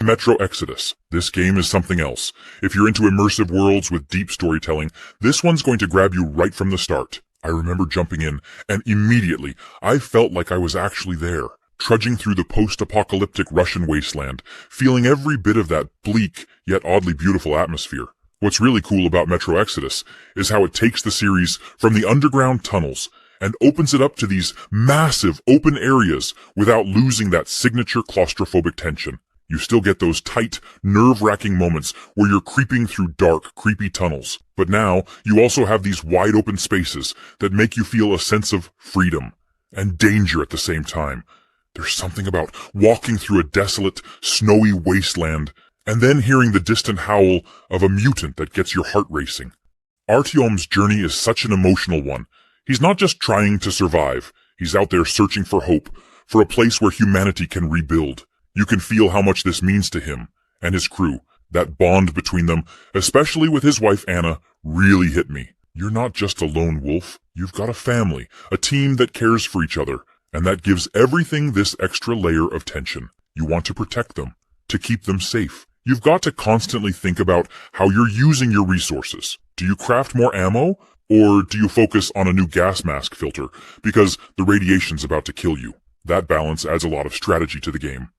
Metro Exodus. This game is something else. If you're into immersive worlds with deep storytelling, this one's going to grab you right from the start. I remember jumping in, and immediately, I felt like I was actually there, trudging through the post-apocalyptic Russian wasteland, feeling every bit of that bleak, yet oddly beautiful atmosphere. What's really cool about Metro Exodus is how it takes the series from the underground tunnels and opens it up to these massive open areas without losing that signature claustrophobic tension. You still get those tight, nerve-wracking moments where you're creeping through dark, creepy tunnels. But now, you also have these wide-open spaces that make you feel a sense of freedom and danger at the same time. There's something about walking through a desolate, snowy wasteland and then hearing the distant howl of a mutant that gets your heart racing. Artyom's journey is such an emotional one. He's not just trying to survive. He's out there searching for hope, for a place where humanity can rebuild. You can feel how much this means to him and his crew. That bond between them, especially with his wife Anna, really hit me. You're not just a lone wolf. You've got a family, a team that cares for each other, and that gives everything this extra layer of tension. You want to protect them, to keep them safe. You've got to constantly think about how you're using your resources. Do you craft more ammo, or do you focus on a new gas mask filter because the radiation's about to kill you? That balance adds a lot of strategy to the game.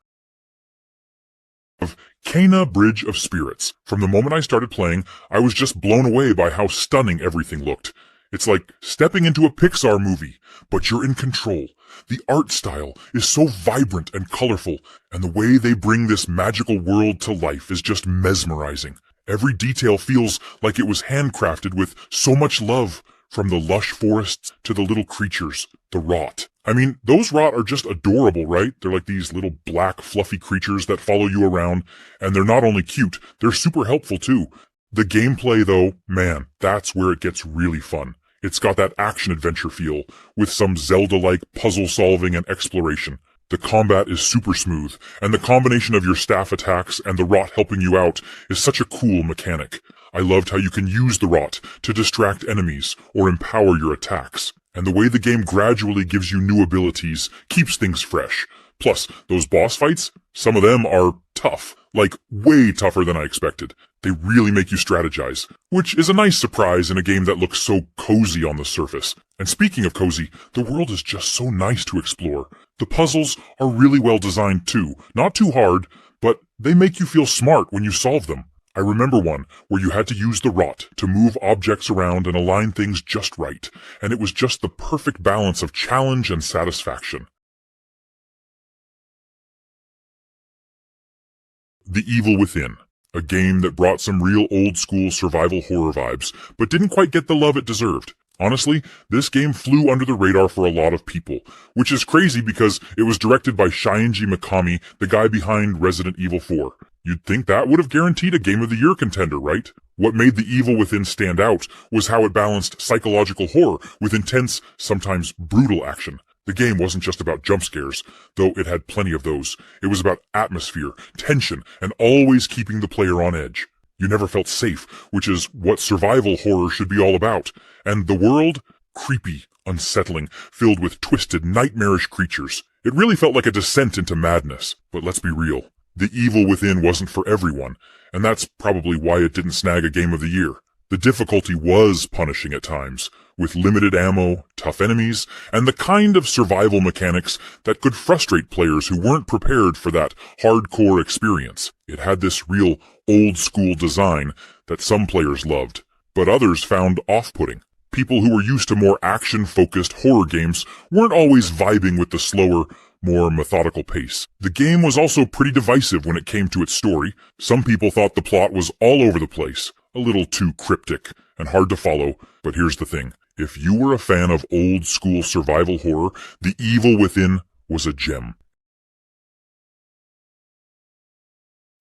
Of Kena Bridge of Spirits. From the moment I started playing, I was just blown away by how stunning everything looked. It's like stepping into a Pixar movie, but you're in control. The art style is so vibrant and colorful, and the way they bring this magical world to life is just mesmerizing. Every detail feels like it was handcrafted with so much love, from the lush forests to the little creatures, the rot. I mean, those rot are just adorable, right? They're like these little black fluffy creatures that follow you around, and they're not only cute, they're super helpful too. The gameplay though, man, that's where it gets really fun. It's got that action-adventure feel, with some Zelda-like puzzle solving and exploration. The combat is super smooth, and the combination of your staff attacks and the rot helping you out is such a cool mechanic. I loved how you can use the rot to distract enemies or empower your attacks. And the way the game gradually gives you new abilities keeps things fresh. Plus, those boss fights, some of them are tough, like way tougher than I expected. They really make you strategize, which is a nice surprise in a game that looks so cozy on the surface. And speaking of cozy, the world is just so nice to explore. The puzzles are really well designed too, not too hard, but they make you feel smart when you solve them. I remember one where you had to use the rot to move objects around and align things just right, and it was just the perfect balance of challenge and satisfaction. TheEvilwithin, a game that brought some real old-school survival horror vibes, but didn't quite get the love it deserved. Honestly, this game flew under the radar for a lot of people, which is crazy because it was directed by Shinji Mikami, the guy behind Resident Evil 4. You'd think that would have guaranteed a Game of the Year contender, right? What made TheEvilwithin stand out was how it balanced psychological horror with intense, sometimes brutal action. The game wasn't just about jump scares, though it had plenty of those. It was about atmosphere, tension, and always keeping the player on edge. You never felt safe, which is what survival horror should be all about. And the world? Creepy, unsettling, filled with twisted, nightmarish creatures. It really felt like a descent into madness. But let's be real. TheEvilwithin wasn't for everyone, and that's probably why it didn't snag a Game of the Year. The difficulty was punishing at times, with limited ammo, tough enemies, and the kind of survival mechanics that could frustrate players who weren't prepared for that hardcore experience. It had this real old-school design that some players loved, but others found off-putting. People who were used to more action-focused horror games weren't always vibing with the slower, more methodical pace. The game was also pretty divisive when it came to its story. Some people thought the plot was all over the place, a little too cryptic and hard to follow, but here's the thing. If you were a fan of old-school survival horror, TheEvilwithin was a gem.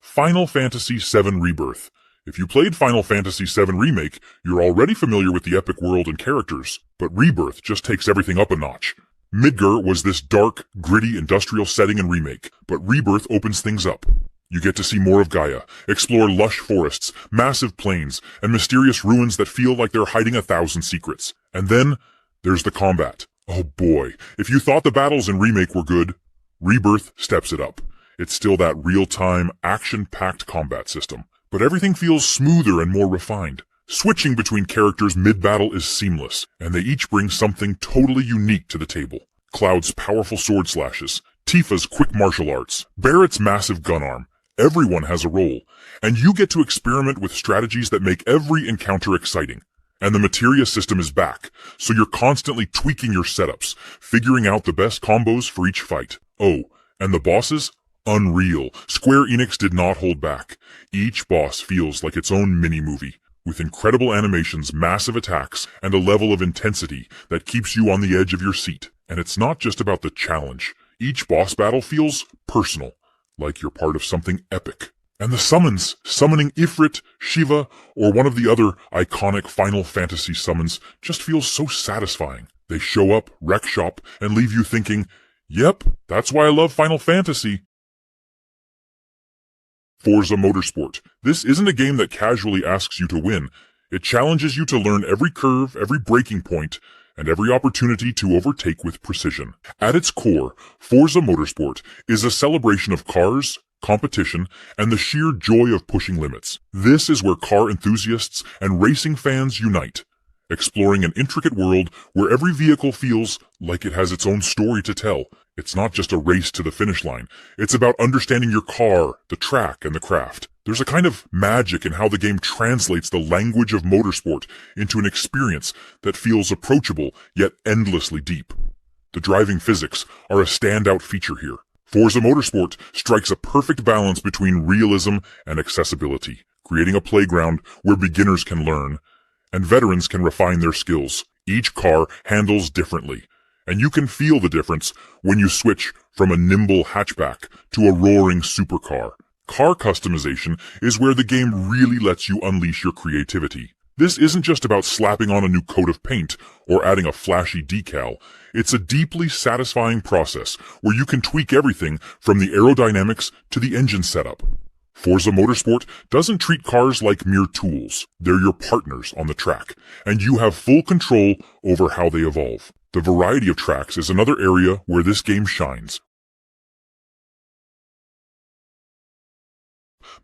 Final Fantasy VII Rebirth. If you played Final Fantasy VII Remake, you're already familiar with the epic world and characters, but Rebirth just takes everything up a notch. Midgar was this dark, gritty industrial setting in Remake, but Rebirth opens things up. You get to see more of Gaia, explore lush forests, massive plains, and mysterious ruins that feel like they're hiding 1,000 secrets. And then, there's the combat. Oh boy, if you thought the battles in Remake were good, Rebirth steps it up. It's still that real-time, action-packed combat system, but everything feels smoother and more refined. Switching between characters mid-battle is seamless, and they each bring something totally unique to the table. Cloud's powerful sword slashes, Tifa's quick martial arts, Barrett's massive gun arm. Everyone has a role, and you get to experiment with strategies that make every encounter exciting. And the materia system is back, so you're constantly tweaking your setups, figuring out the best combos for each fight. Oh, and the bosses? Unreal. Square Enix did not hold back. Each boss feels like its own mini-movie, with incredible animations, massive attacks, and a level of intensity that keeps you on the edge of your seat. And it's not just about the challenge. Each boss battle feels personal, like you're part of something epic. And the summons, summoning Ifrit, Shiva, or one of the other iconic Final Fantasy summons, just feels so satisfying. They show up, wreck shop, and leave you thinking, yep, that's why I love Final Fantasy. Forza Motorsport. This isn't a game that casually asks you to win. It challenges you to learn every curve, every breaking point, and every opportunity to overtake with precision. At its core, Forza Motorsport is a celebration of cars, competition, and the sheer joy of pushing limits. This is where car enthusiasts and racing fans unite, exploring an intricate world where every vehicle feels like it has its own story to tell. It's not just a race to the finish line. It's about understanding your car, the track, and the craft. There's a kind of magic in how the game translates the language of motorsport into an experience that feels approachable yet endlessly deep. The driving physics are a standout feature here. Forza Motorsport strikes a perfect balance between realism and accessibility, creating a playground where beginners can learn and veterans can refine their skills. Each car handles differently, and you can feel the difference when you switch from a nimble hatchback to a roaring supercar. Car customization is where the game really lets you unleash your creativity. This isn't just about slapping on a new coat of paint or adding a flashy decal. It's a deeply satisfying process where you can tweak everything from the aerodynamics to the engine setup. Forza Motorsport doesn't treat cars like mere tools. They're your partners on the track, and you have full control over how they evolve. The variety of tracks is another area where this game shines.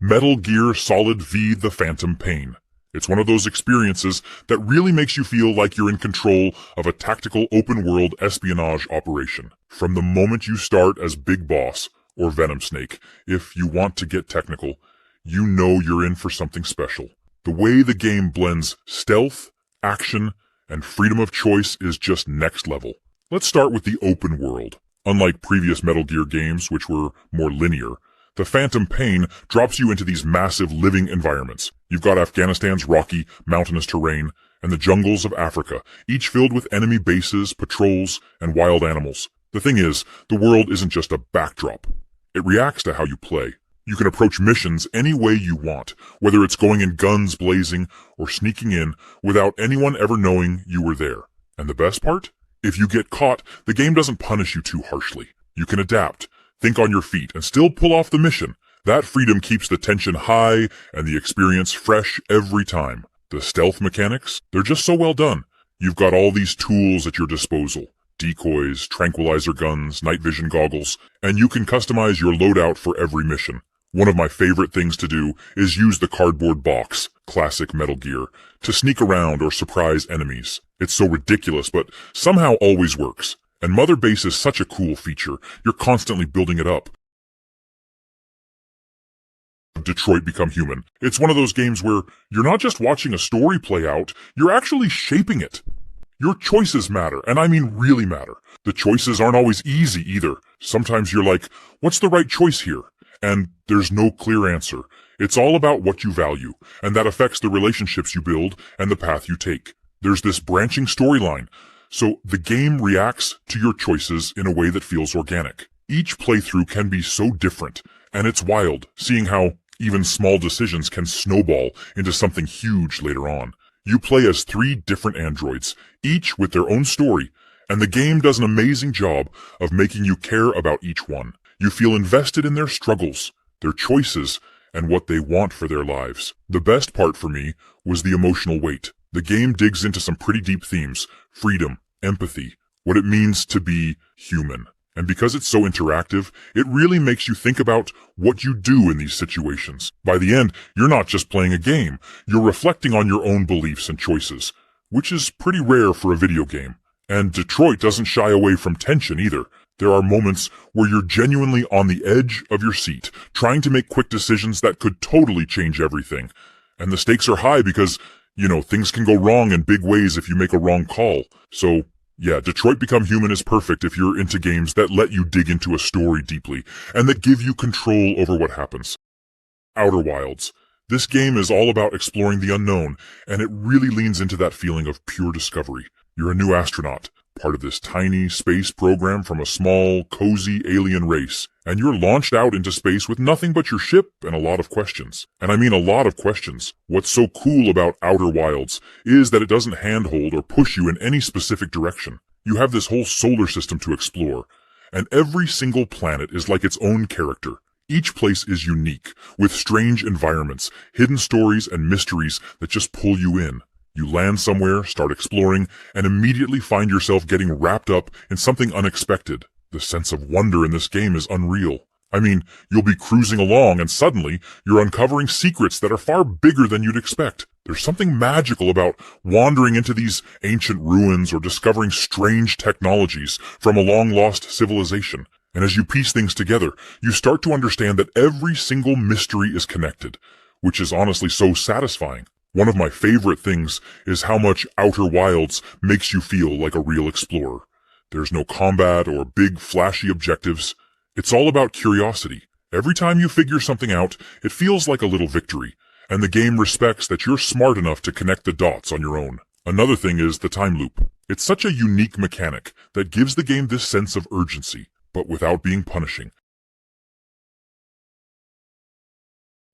Metal Gear Solid V: The Phantom Pain. It's one of those experiences that really makes you feel like you're in control of a tactical open-world espionage operation. From the moment you start as Big Boss, or Venom Snake, if you want to get technical, you know you're in for something special. The way the game blends stealth, action, and freedom of choice is just next level. Let's start with the open world. Unlike previous Metal Gear games, which were more linear, The Phantom Pain drops you into these massive living environments. You've got Afghanistan's rocky, mountainous terrain, and the jungles of Africa, each filled with enemy bases, patrols, and wild animals. The thing is, the world isn't just a backdrop. It reacts to how you play. You can approach missions any way you want, whether it's going in guns blazing or sneaking in without anyone ever knowing you were there. And the best part? If you get caught, the game doesn't punish you too harshly. You can adapt, think on your feet, and still pull off the mission. That freedom keeps the tension high and the experience fresh every time. The stealth mechanics, they're just so well done. You've got all these tools at your disposal. Decoys, tranquilizer guns, night vision goggles, and you can customize your loadout for every mission. One of my favorite things to do is use the cardboard box, classic Metal Gear, to sneak around or surprise enemies. It's so ridiculous, but somehow always works. And Mother Base is such a cool feature. You're constantly building it up. Detroit Become Human. It's one of those games where you're not just watching a story play out, you're actually shaping it. Your choices matter, and I mean really matter. The choices aren't always easy either. Sometimes you're like, what's the right choice here? And there's no clear answer. It's all about what you value, and that affects the relationships you build and the path you take. There's this branching storyline, so the game reacts to your choices in a way that feels organic. Each playthrough can be so different, and it's wild seeing how even small decisions can snowball into something huge later on. You play as 3 different androids, each with their own story, and the game does an amazing job of making you care about each one. You feel invested in their struggles, their choices, and what they want for their lives. The best part for me was the emotional weight. The game digs into some pretty deep themes: freedom, empathy, what it means to be human. And because it's so interactive, it really makes you think about what you do in these situations. By the end, you're not just playing a game, you're reflecting on your own beliefs and choices, which is pretty rare for a video game. And Detoit doesn't shy away from tension either. There are moments where you're genuinely on the edge of your seat, trying to make quick decisions that could totally change everything. And the stakes are high because, things can go wrong in big ways if you make a wrong call. So, yeah, Detroit Become Human is perfect if you're into games that let you dig into a story deeply, and that give you control over what happens. Outer Wilds. This game is all about exploring the unknown, and it really leans into that feeling of pure discovery. You're a new astronaut, part of this tiny space program from a small, cozy alien race, and you're launched out into space with nothing but your ship and a lot of questions. And I mean a lot of questions. What's so cool about Outer Wilds is that it doesn't handhold or push you in any specific direction. You have this whole solar system to explore, and every single planet is like its own character. Each place is unique, with strange environments, hidden stories, and mysteries that just pull you in. You land somewhere, start exploring, and immediately find yourself getting wrapped up in something unexpected. The sense of wonder in this game is unreal. I mean, you'll be cruising along and suddenly you're uncovering secrets that are far bigger than you'd expect. There's something magical about wandering into these ancient ruins or discovering strange technologies from a long-lost civilization. And as you piece things together, you start to understand that every single mystery is connected, which is honestly so satisfying. One of my favorite things is how much Outer Wilds makes you feel like a real explorer. There's no combat or big flashy objectives. It's all about curiosity. Every time you figure something out, it feels like a little victory, and the game respects that you're smart enough to connect the dots on your own. Another thing is the time loop. It's such a unique mechanic that gives the game this sense of urgency, but without being punishing.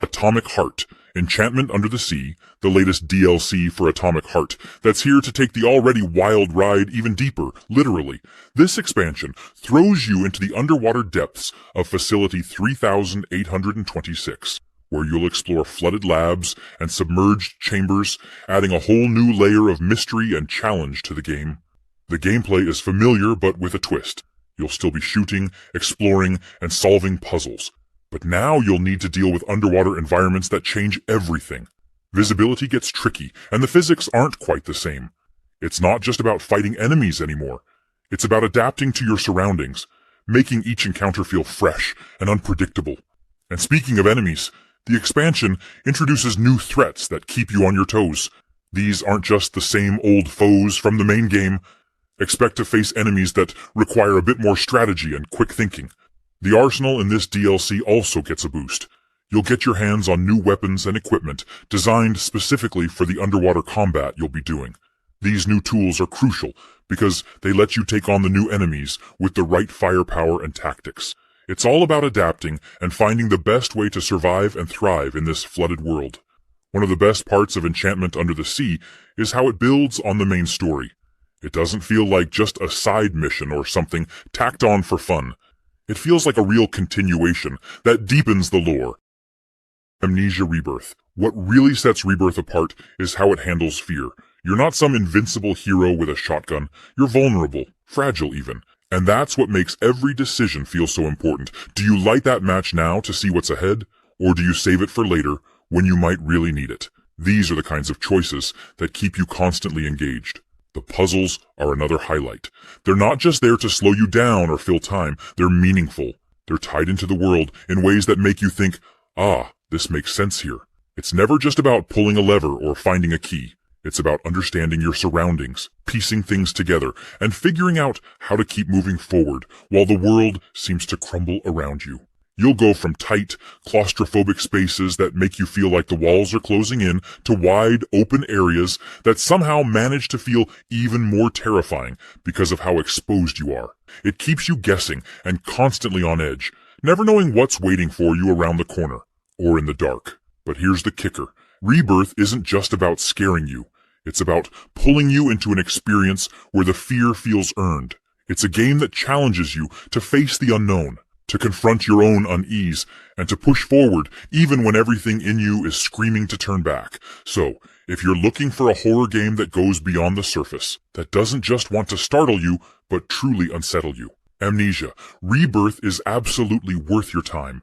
Atomic Heart. Enchantment Under the Sea, the latest DLC for Atomic Heart, that's here to take the already wild ride even deeper, literally. This expansion throws you into the underwater depths of Facility 3826, where you'll explore flooded labs and submerged chambers, adding a whole new layer of mystery and challenge to the game. The gameplay is familiar, but with a twist. You'll still be shooting, exploring, and solving puzzles. But now you'll need to deal with underwater environments that change everything. Visibility gets tricky, and the physics aren't quite the same. It's not just about fighting enemies anymore. It's about adapting to your surroundings, making each encounter feel fresh and unpredictable. And speaking of enemies, the expansion introduces new threats that keep you on your toes. These aren't just the same old foes from the main game. Expect to face enemies that require a bit more strategy and quick thinking. The arsenal in this DLC also gets a boost. You'll get your hands on new weapons and equipment designed specifically for the underwater combat you'll be doing. These new tools are crucial because they let you take on the new enemies with the right firepower and tactics. It's all about adapting and finding the best way to survive and thrive in this flooded world. One of the best parts of Enchantment Under the Sea is how it builds on the main story. It doesn't feel like just a side mission or something tacked on for fun. It feels like a real continuation that deepens the lore. Amnesia Rebirth. What really sets Rebirth apart is how it handles fear. You're not some invincible hero with a shotgun. You're vulnerable, fragile even. And that's what makes every decision feel so important. Do you light that match now to see what's ahead? Or do you save it for later when you might really need it? These are the kinds of choices that keep you constantly engaged. The puzzles are another highlight. They're not just there to slow you down or fill time. They're meaningful. They're tied into the world in ways that make you think, this makes sense here. It's never just about pulling a lever or finding a key. It's about understanding your surroundings, piecing things together, and figuring out how to keep moving forward while the world seems to crumble around you. You'll go from tight, claustrophobic spaces that make you feel like the walls are closing in to wide, open areas that somehow manage to feel even more terrifying because of how exposed you are. It keeps you guessing and constantly on edge, never knowing what's waiting for you around the corner or in the dark. But here's the kicker. Rebirth isn't just about scaring you. It's about pulling you into an experience where the fear feels earned. It's a game that challenges you to face the unknown, to confront your own unease, and to push forward even when everything in you is screaming to turn back. So, if you're looking for a horror game that goes beyond the surface, that doesn't just want to startle you, but truly unsettle you, Amnesia. Rebirth is absolutely worth your time.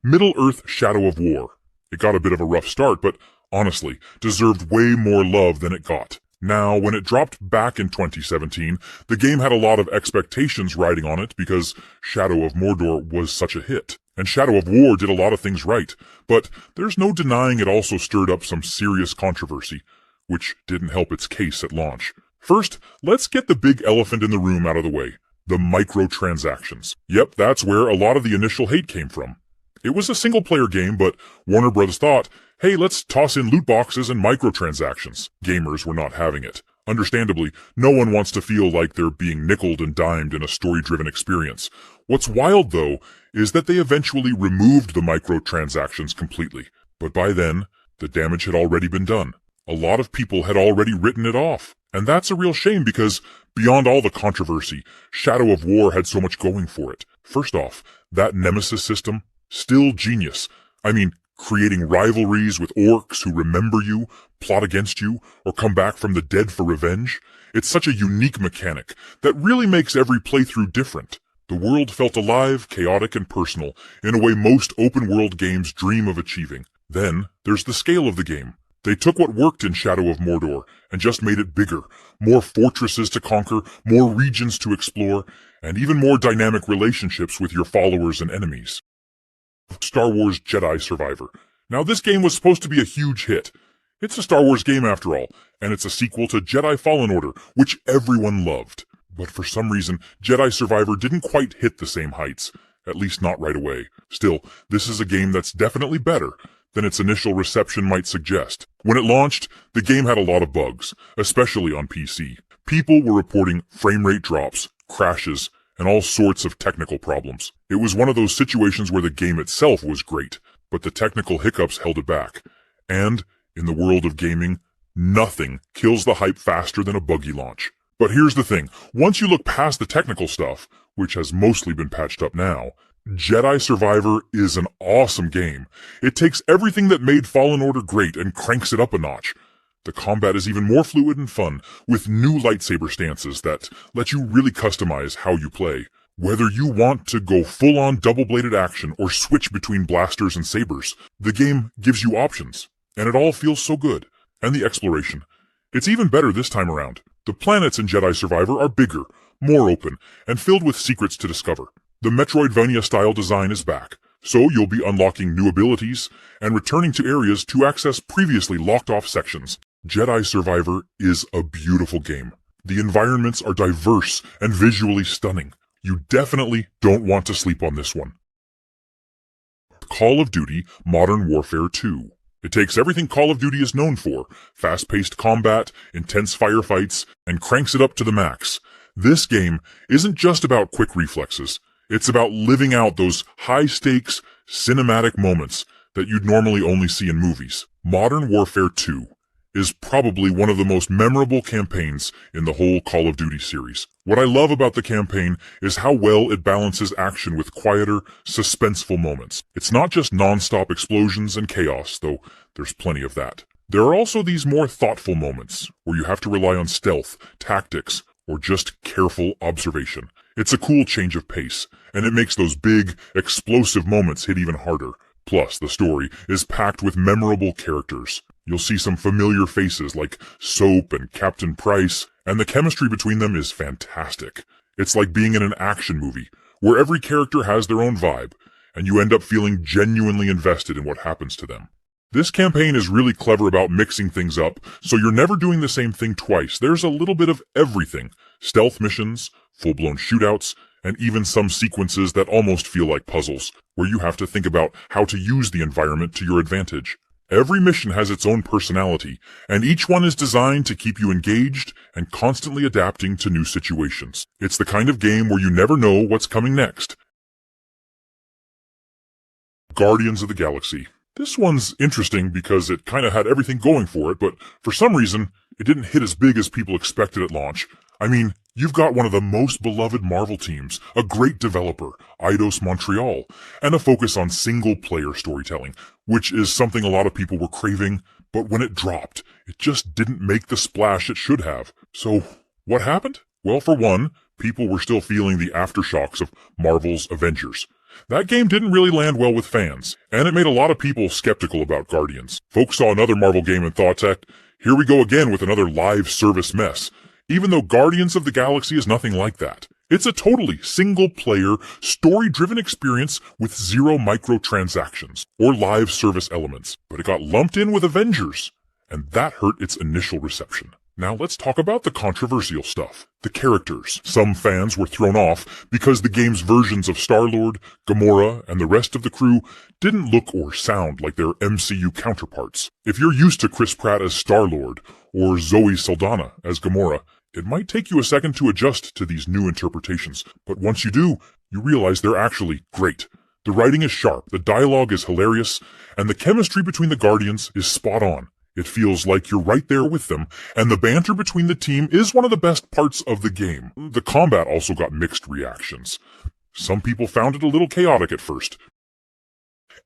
Middle-earth: Shadow of War. It got a bit of a rough start, but honestly, deserved way more love than it got. Now, when it dropped back in 2017, the game had a lot of expectations riding on it because Shadow of Mordor was such a hit. And Shadow of War did a lot of things right, but there's no denying it also stirred up some serious controversy, which didn't help its case at launch. First, let's get the big elephant in the room out of the way: the microtransactions. Yep, that's where a lot of the initial hate came from. It was a single-player game, but Warner Bros. Thought, hey, let's toss in loot boxes and microtransactions. Gamers were not having it. Understandably, no one wants to feel like they're being nickeled and dimed in a story-driven experience. What's wild, though, is that they eventually removed the microtransactions completely. But by then, the damage had already been done. A lot of people had already written it off. And that's a real shame because, beyond all the controversy, Shadow of War had so much going for it. First off, that Nemesis system, still genius. I mean, creating rivalries with orcs who remember you, plot against you, or come back from the dead for revenge. It's such a unique mechanic that really makes every playthrough different. The world felt alive, chaotic, and personal, in a way most open-world games dream of achieving. Then, there's the scale of the game. They took what worked in Shadow of Mordor and just made it bigger. More fortresses to conquer, more regions to explore, and even more dynamic relationships with your followers and enemies. Star Wars Jedi Survivor. Now, this game was supposed to be a huge hit. It's a Star Wars game after all, and it's a sequel to Jedi Fallen Order, which everyone loved. But for some reason, Jedi Survivor didn't quite hit the same heights, at least not right away. Still, this is a game that's definitely better than its initial reception might suggest. When it launched, the game had a lot of bugs, especially on PC. People were reporting frame rate drops, crashes, and all sorts of technical problems. It was one of those situations where the game itself was great, but the technical hiccups held it back. And, in the world of gaming, nothing kills the hype faster than a buggy launch. But here's the thing, once you look past the technical stuff, which has mostly been patched up now, Jedi Survivor is an awesome game. It takes everything that made Fallen Order great and cranks it up a notch. The combat is even more fluid and fun, with new lightsaber stances that let you really customize how you play. Whether you want to go full-on double-bladed action or switch between blasters and sabers, the game gives you options, and it all feels so good. And the exploration. It's even better this time around. The planets in Jedi Survivor are bigger, more open, and filled with secrets to discover. The Metroidvania-style design is back, so you'll be unlocking new abilities and returning to areas to access previously locked-off sections. Jedi Survivor is a beautiful game. The environments are diverse and visually stunning. You definitely don't want to sleep on this one. Call of Duty Modern Warfare 2. It takes everything Call of Duty is known for, fast-paced combat, intense firefights, and cranks it up to the max. This game isn't just about quick reflexes. It's about living out those high-stakes, cinematic moments that you'd normally only see in movies. Modern Warfare 2 is probably one of the most memorable campaigns in the whole Call of Duty series. What I love about the campaign is how well it balances action with quieter, suspenseful moments. It's not just non-stop explosions and chaos, though there's plenty of that. There are also these more thoughtful moments, where you have to rely on stealth, tactics, or just careful observation. It's a cool change of pace, and it makes those big, explosive moments hit even harder. Plus, the story is packed with memorable characters. You'll see some familiar faces like Soap and Captain Price, and the chemistry between them is fantastic. It's like being in an action movie, where every character has their own vibe, and you end up feeling genuinely invested in what happens to them. This campaign is really clever about mixing things up, so you're never doing the same thing twice. There's a little bit of everything. Stealth missions, full-blown shootouts, and even some sequences that almost feel like puzzles, where you have to think about how to use the environment to your advantage. Every mission has its own personality, and each one is designed to keep you engaged and constantly adapting to new situations. It's the kind of game where you never know what's coming next. Guardians of the Galaxy. This one's interesting because it kinda had everything going for it, but for some reason, it didn't hit as big as people expected at launch. I mean, you've got one of the most beloved Marvel teams, a great developer, Eidos Montreal, and a focus on single-player storytelling, which is something a lot of people were craving, but when it dropped, it just didn't make the splash it should have. So, what happened? Well, for one, people were still feeling the aftershocks of Marvel's Avengers. That game didn't really land well with fans, and it made a lot of people skeptical about Guardians. Folks saw another Marvel game and thought, here we go again with another live service mess, even though Guardians of the Galaxy is nothing like that. It's a totally single-player, story-driven experience with zero microtransactions or live service elements, but it got lumped in with Avengers, and that hurt its initial reception. Now let's talk about the controversial stuff. The characters. Some fans were thrown off because the game's versions of Star-Lord, Gamora, and the rest of the crew didn't look or sound like their MCU counterparts. If you're used to Chris Pratt as Star-Lord, or Zoe Saldana as Gamora, it might take you a second to adjust to these new interpretations, but once you do, you realize they're actually great. The writing is sharp, the dialogue is hilarious, and the chemistry between the Guardians is spot on. It feels like you're right there with them, and the banter between the team is one of the best parts of the game. The combat also got mixed reactions. Some people found it a little chaotic at first.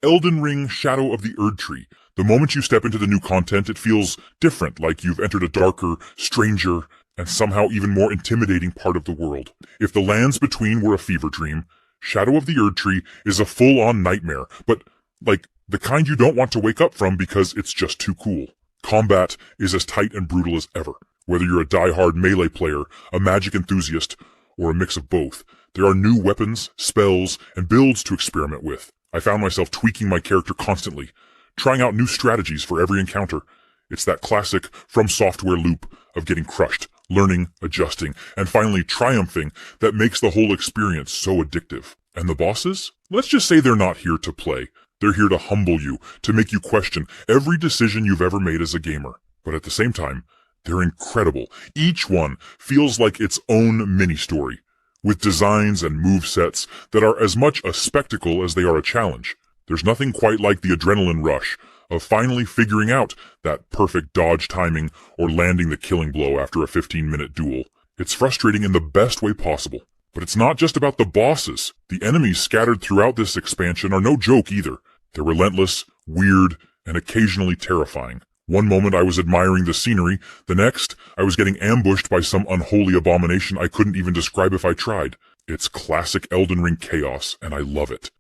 Elden Ring Shadow of the Erdtree. The moment you step into the new content, it feels different, like you've entered a darker, stranger, and somehow even more intimidating part of the world. If the lands between were a fever dream, Shadow of the Erdtree is a full-on nightmare, but, like, the kind you don't want to wake up from because it's just too cool. Combat is as tight and brutal as ever. Whether you're a die-hard melee player, a magic enthusiast, or a mix of both, there are new weapons, spells, and builds to experiment with. I found myself tweaking my character constantly, trying out new strategies for every encounter. It's that classic From Software loop of getting crushed, learning, adjusting, and finally triumphing that makes the whole experience so addictive. And the bosses? Let's just say they're not here to play. They're here to humble you, to make you question every decision you've ever made as a gamer. But at the same time, they're incredible. Each one feels like its own mini-story, with designs and movesets that are as much a spectacle as they are a challenge. There's nothing quite like the adrenaline rush of finally figuring out that perfect dodge timing or landing the killing blow after a 15-minute duel. It's frustrating in the best way possible. But it's not just about the bosses. The enemies scattered throughout this expansion are no joke either. They're relentless, weird, and occasionally terrifying. One moment I was admiring the scenery, the next I was getting ambushed by some unholy abomination I couldn't even describe if I tried. It's classic Elden Ring chaos, and I love it.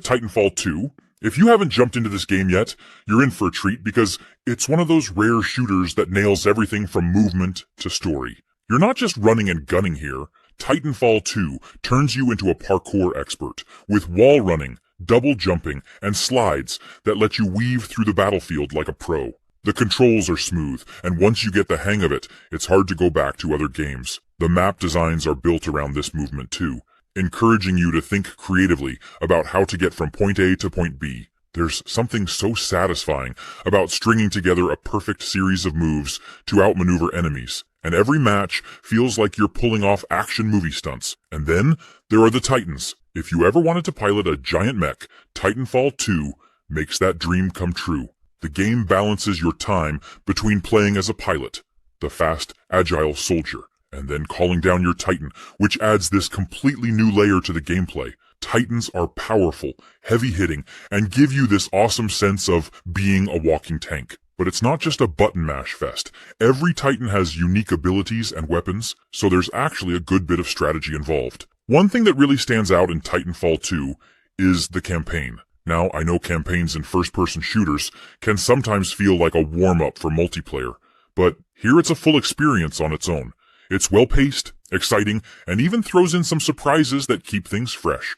Titanfall 2. If you haven't jumped into this game yet, you're in for a treat because it's one of those rare shooters that nails everything from movement to story. You're not just running and gunning here. Titanfall 2 turns you into a parkour expert, with wall running, double jumping, and slides that let you weave through the battlefield like a pro. The controls are smooth, and once you get the hang of it, it's hard to go back to other games. The map designs are built around this movement too, encouraging you to think creatively about how to get from point A to point B. There's something so satisfying about stringing together a perfect series of moves to outmaneuver enemies, and every match feels like you're pulling off action movie stunts. And then there are the Titans. If you ever wanted to pilot a giant mech, Titanfall 2 makes that dream come true. The game balances your time between playing as a pilot, the fast, agile soldier, and then calling down your Titan, which adds this completely new layer to the gameplay. Titans are powerful, heavy-hitting, and give you this awesome sense of being a walking tank. But it's not just a button mash fest. Every Titan has unique abilities and weapons, so there's actually a good bit of strategy involved. One thing that really stands out in Titanfall 2 is the campaign. Now, I know campaigns in first-person shooters can sometimes feel like a warm-up for multiplayer, but here it's a full experience on its own. It's well-paced, exciting, and even throws in some surprises that keep things fresh.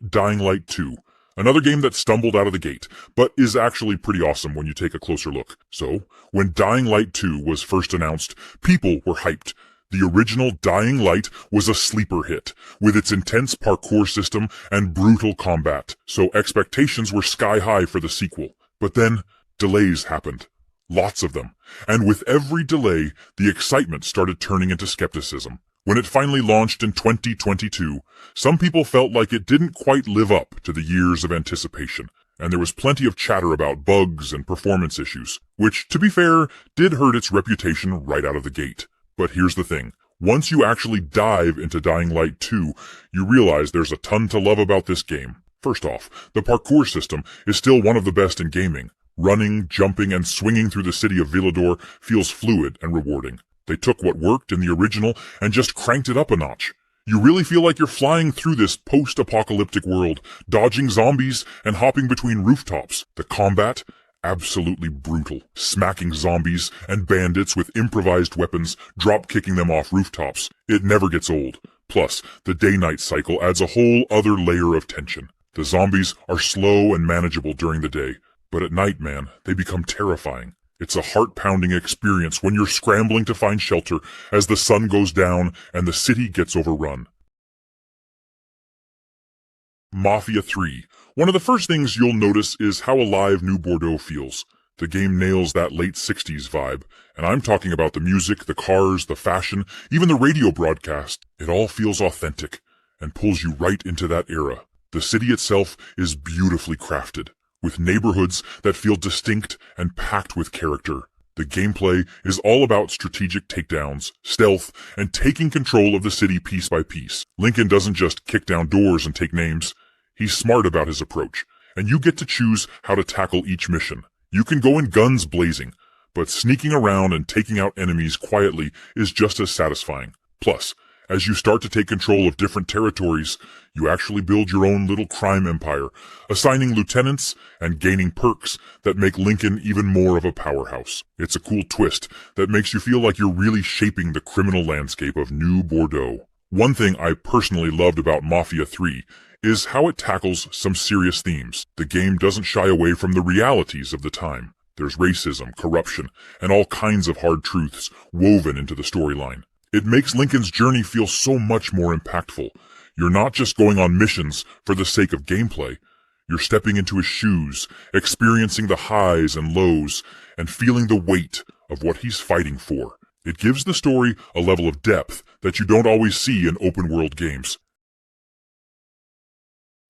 Dying Light 2. Another game that stumbled out of the gate, but is actually pretty awesome when you take a closer look. So, when Dying Light 2 was first announced, people were hyped. The original Dying Light was a sleeper hit, with its intense parkour system and brutal combat, so expectations were sky high for the sequel. But then, delays happened. Lots of them. And with every delay, the excitement started turning into skepticism. When it finally launched in 2022, some people felt like it didn't quite live up to the years of anticipation, and there was plenty of chatter about bugs and performance issues, which, to be fair, did hurt its reputation right out of the gate. But here's the thing. Once you actually dive into Dying Light 2, you realize there's a ton to love about this game. First off, the parkour system is still one of the best in gaming. Running, jumping, and swinging through the city of Villedor feels fluid and rewarding. They took what worked in the original and just cranked it up a notch. You really feel like you're flying through this post-apocalyptic world, dodging zombies and hopping between rooftops. The combat? Absolutely brutal. Smacking zombies and bandits with improvised weapons, drop-kicking them off rooftops. It never gets old. Plus, the day-night cycle adds a whole other layer of tension. The zombies are slow and manageable during the day, but at night, man, they become terrifying. It's a heart-pounding experience when you're scrambling to find shelter as the sun goes down and the city gets overrun. Mafia 3. One of the first things you'll notice is how alive New Bordeaux feels. The game nails that late 60s vibe, and I'm talking about the music, the cars, the fashion, even the radio broadcast. It all feels authentic and pulls you right into that era. The city itself is beautifully crafted, with neighborhoods that feel distinct and packed with character. The gameplay is all about strategic takedowns, stealth, and taking control of the city piece by piece. Lincoln doesn't just kick down doors and take names. He's smart about his approach, and you get to choose how to tackle each mission. You can go in guns blazing, but sneaking around and taking out enemies quietly is just as satisfying. Plus, as you start to take control of different territories, you actually build your own little crime empire, assigning lieutenants and gaining perks that make Lincoln even more of a powerhouse. It's a cool twist that makes you feel like you're really shaping the criminal landscape of New Bordeaux. One thing I personally loved about Mafia 3 is how it tackles some serious themes. The game doesn't shy away from the realities of the time. There's racism, corruption, and all kinds of hard truths woven into the storyline. It makes Lincoln's journey feel so much more impactful. You're not just going on missions for the sake of gameplay. You're stepping into his shoes, experiencing the highs and lows, and feeling the weight of what he's fighting for. It gives the story a level of depth that you don't always see in open-world games.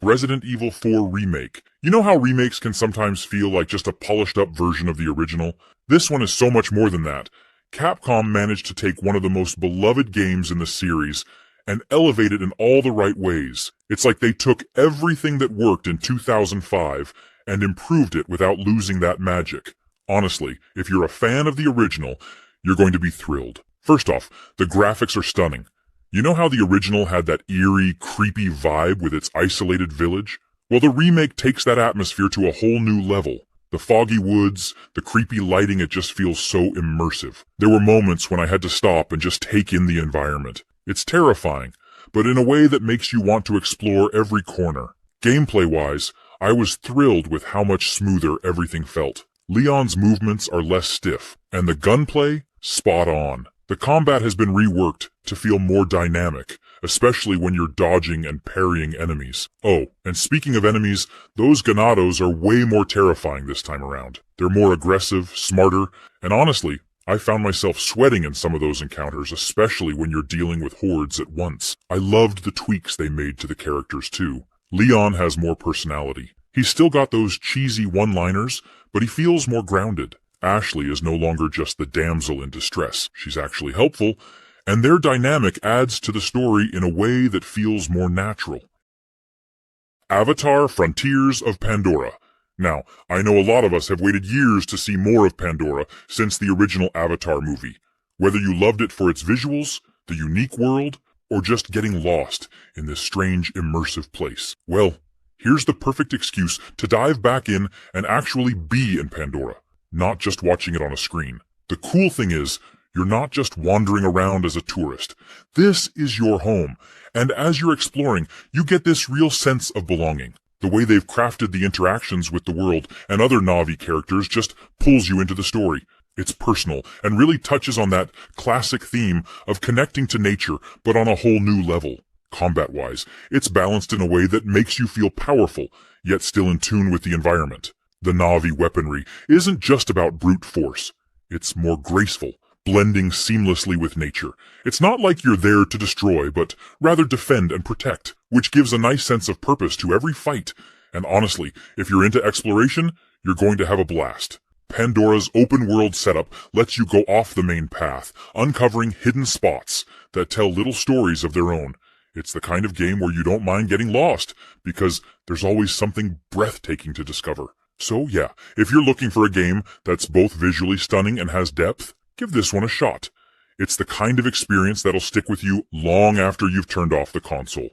Resident Evil 4 Remake. You know how remakes can sometimes feel like just a polished-up version of the original? This one is so much more than that. Capcom managed to take one of the most beloved games in the series and elevate it in all the right ways. It's like they took everything that worked in 2005 and improved it without losing that magic. Honestly, if you're a fan of the original, you're going to be thrilled. First off, the graphics are stunning. You know how the original had that eerie, creepy vibe with its isolated village? Well, the remake takes that atmosphere to a whole new level. The foggy woods, the creepy lighting, it just feels so immersive. There were moments when I had to stop and just take in the environment. It's terrifying, but in a way that makes you want to explore every corner. Gameplay-wise, I was thrilled with how much smoother everything felt. Leon's movements are less stiff, and the gunplay, spot on. The combat has been reworked to feel more dynamic, especially when you're dodging and parrying enemies. Oh, and speaking of enemies, those ganados are way more terrifying this time around. They're more aggressive, smarter, and honestly, I found myself sweating in some of those encounters, especially when you're dealing with hordes at once. I loved the tweaks they made to the characters too. Leon has more personality. He's still got those cheesy one-liners, but he feels more grounded. Ashley is no longer just the damsel in distress. She's actually helpful, and their dynamic adds to the story in a way that feels more natural. Avatar: Frontiers of Pandora. Now, I know a lot of us have waited years to see more of Pandora since the original Avatar movie. Whether you loved it for its visuals, the unique world, or just getting lost in this strange, immersive place. Well, here's the perfect excuse to dive back in and actually be in Pandora, not just watching it on a screen. The cool thing is, you're not just wandering around as a tourist. This is your home, and as you're exploring, you get this real sense of belonging. The way they've crafted the interactions with the world and other Na'vi characters just pulls you into the story. It's personal and really touches on that classic theme of connecting to nature, but on a whole new level. Combat-wise, it's balanced in a way that makes you feel powerful, yet still in tune with the environment. The Na'vi weaponry isn't just about brute force. It's more graceful, blending seamlessly with nature. It's not like you're there to destroy, but rather defend and protect, which gives a nice sense of purpose to every fight. And honestly, if you're into exploration, you're going to have a blast. Pandora's open-world setup lets you go off the main path, uncovering hidden spots that tell little stories of their own. It's the kind of game where you don't mind getting lost, because there's always something breathtaking to discover. So yeah, if you're looking for a game that's both visually stunning and has depth, give this one a shot. It's the kind of experience that'll stick with you long after you've turned off the console.